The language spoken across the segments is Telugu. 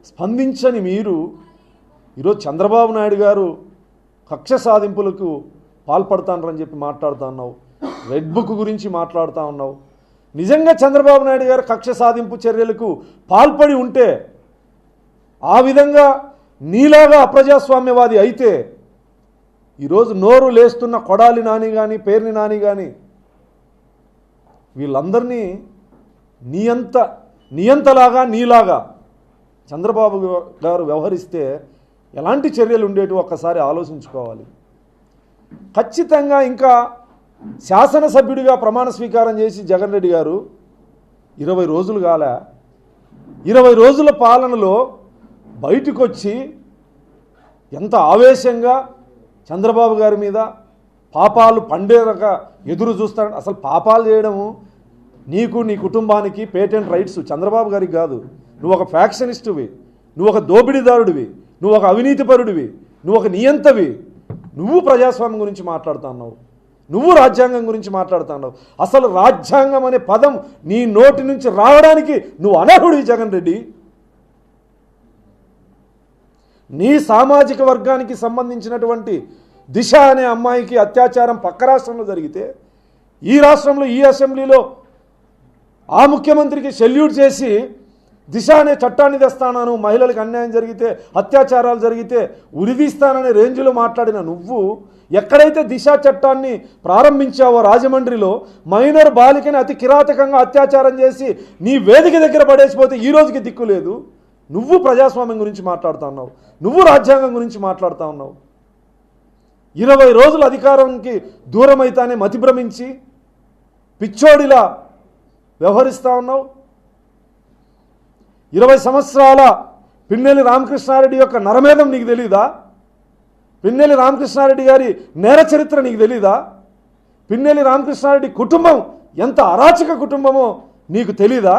స్పందించని మీరు ఈరోజు చంద్రబాబు నాయుడు గారు కక్ష సాధింపులకు పాల్పడతానని చెప్పి మాట్లాడుతూ ఉన్నావు. రెడ్ బుక్ గురించి మాట్లాడుతూ ఉన్నావు. నిజంగా చంద్రబాబు నాయుడు గారు కక్ష సాధింపు చర్యలకు పాల్పడి ఉంటే, ఆ విధంగా నీలాగా అప్రజాస్వామ్యవాది అయితే ఈరోజు నోరు లేస్తున్న కొడాలి నాని కానీ పేర్ని నాని కానీ వీళ్ళందరినీ నియంతలాగా నీలాగా చంద్రబాబు గారు వ్యవహరిస్తే ఎలాంటి చర్యలు ఉండేటి ఒక్కసారి ఆలోచించుకోవాలి. ఖచ్చితంగా ఇంకా శాసనసభ్యుడిగా ప్రమాణ స్వీకారం చేసి జగన్ రెడ్డి గారు 20 రోజులు కాలే. 20 రోజుల పాలనలో బయటకు వచ్చి ఎంత ఆవేశంగా చంద్రబాబు గారి మీద పాపాలు పండేరక ఎదురు చూస్తాడు. అసలు పాపాలు చేయడము నీకు నీ కుటుంబానికి పేటెంట్ రైట్స్, చంద్రబాబు గారికి కాదు. నువ్వు ఒక ఫ్యాక్షనిస్టువి, నువ్వు ఒక దోపిడీదారుడివి, నువ్వు ఒక అవినీతిపరుడివి, నువ్వు ఒక నియంతవి. నువ్వు ప్రజాస్వామ్యం గురించి మాట్లాడుతున్నావు, నువ్వు రాజ్యాంగం గురించి మాట్లాడుతున్నావు. అసలు రాజ్యాంగం అనే పదం నీ నోటి నుంచి రావడానికి నువ్వు అనర్హుడివి జగన్ రెడ్డి. నీ సామాజిక వర్గానికి సంబంధించినటువంటి దిశ అనే అమ్మాయికి అత్యాచారం పక్క రాష్ట్రంలో జరిగితే, ఈ రాష్ట్రంలో ఈ అసెంబ్లీలో ఆ ముఖ్యమంత్రికి సెల్యూట్ చేసి దిశ అనే చట్టాన్ని తెస్తాను, మహిళలకు అన్యాయం జరిగితే అత్యాచారాలు జరిగితే ఉరిదీస్తాననే రేంజ్లో మాట్లాడిన నువ్వు ఎక్కడైతే దిశ చట్టాన్ని ప్రారంభించావో రాజమండ్రిలో మైనర్ బాలికని అతి కిరాతకంగా అత్యాచారం చేసి నీ వేదిక దగ్గర పడేసిపోతే ఈ రోజుకి దిక్కు లేదు. నువ్వు ప్రజాస్వామ్యం గురించి మాట్లాడుతూ ఉన్నావు, నువ్వు రాజ్యాంగం గురించి మాట్లాడుతూ ఉన్నావు. 20 రోజులు అధికారానికి దూరం అయితానే మతిభ్రమించి పిచ్చోడిలా వ్యవహరిస్తూ ఉన్నావు. 20 సంవత్సరాల పిన్నెల్లి రామకృష్ణారెడ్డి యొక్క నరమేధం నీకు తెలీదా? పిన్నెల్లి రామకృష్ణారెడ్డి గారి నేర చరిత్ర నీకు తెలీదా? పిన్నెల్లి రామకృష్ణారెడ్డి కుటుంబం ఎంత అరాచక కుటుంబమో నీకు తెలీదా?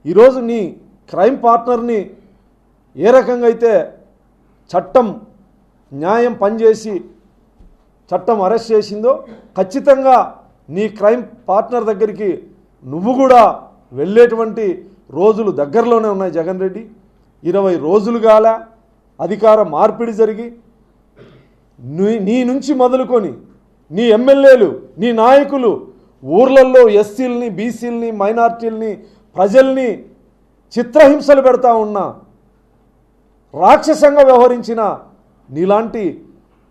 ఈరోజు నీ క్రైమ్ పార్ట్నర్ని ఏ రకంగా అయితే చట్టం న్యాయం పనిచేసి చట్టం అరెస్ట్ చేసిందో, ఖచ్చితంగా నీ క్రైమ్ పార్ట్నర్ దగ్గరికి నువ్వు కూడా వెళ్ళేటువంటి రోజులు దగ్గరలోనే ఉన్నాయి జగన్ రెడ్డి. 20 రోజులు కాల అధికార మార్పిడి జరిగి నీ నుంచి మొదలుకొని నీ ఎమ్మెల్యేలు, నీ నాయకులు ఊర్లలో ఎస్సీలని, బీసీలని, మైనార్టీలని, ప్రజల్ని చిత్రహింసలు పెడతా ఉన్నా, రాక్షసంగా వ్యవహరించిన నీలాంటి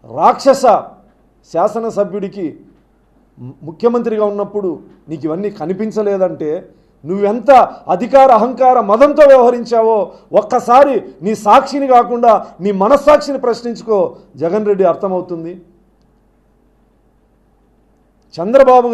రాక్షస శాసనసభ్యుడికి ముఖ్యమంత్రిగా ఉన్నప్పుడు నీకు ఇవన్నీ కనిపించలేదంటే నువ్వెంత అధికార అహంకార మదంతో వ్యవహరించావో ఒక్కసారి నీ సాక్షిని కాకుండా నీ మనస్సాక్షిని ప్రశ్నించుకో జగన్ రెడ్డి, అర్థమవుతుంది. చంద్రబాబు